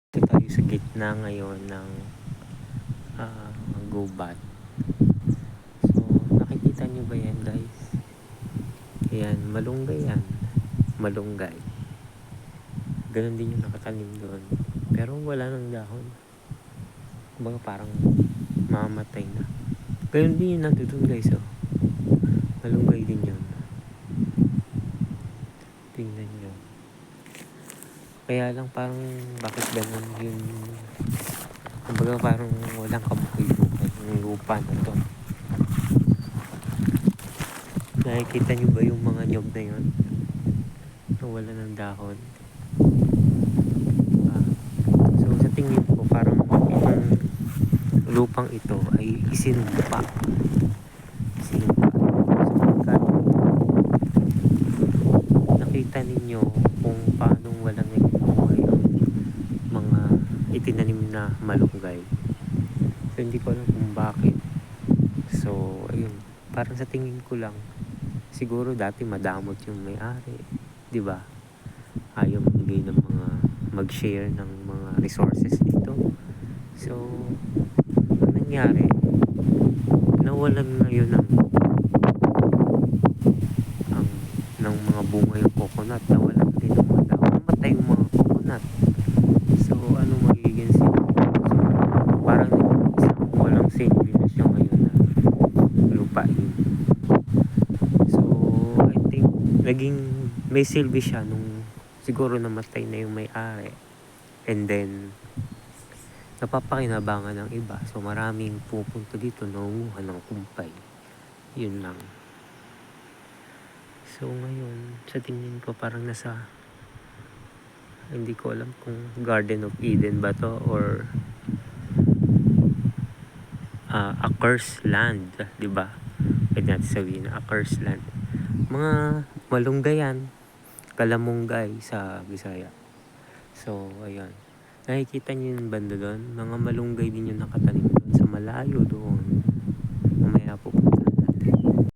Dito tayo sa gitna ngayon ng gubat. So, nakikita nyo ba yan, guys? Ayan, malunggay yan. Malunggay. Ganon din yung nakatanim doon. Pero wala nang dahon. Kumbaga parang mamatay na. Ganon din yung nandun, guys, oh. Malunggay din yun. Tingnan nyo. Kaya lang parang bakit ganon yung... Kumbaga parang walang kabuhay-buhay yung lupa na to. Nakikita nyo ba yung mga nyog na yun? Wala ng dahon. So sa tingin ko parang itong lupang ito ay isinumpa. Sapagkat nakita ninyo kung paano walang nagbubuhay ang mga itinanim na malunggay. So hindi ko alam kung bakit. So ayun, parang sa tingin ko lang siguro dati madamot yung may-ari, 'di ba? Ayaw magbigay ng mga mag-share ng mga resources dito. So ang nangyari, nawalan ngayon ng mga bunga yung coconut, nawalan din ng mga dahon, namatay yung mga coconut. So ano magiging silbi? So parang isang walang silbi na siya ngayon na lupain. So I think naging may silbi siya nung siguro namatay na yung may-ari, and then napapakinabangan ng iba. So maraming pupunta dito nangunguha ng kumpay. Yun lang. So ngayon, sa tingin ko parang nasa, hindi ko alam kung Garden of Eden ba to or a cursed land, 'di ba? Pwede natin sabihin na a cursed land. Mga malunggayan, kalamunggay sa Bisaya. So ayun. Nakikita niyo yung banda doon? Mga malunggay din yung nakatanim doon sa malayo doon. Mamaya pupunta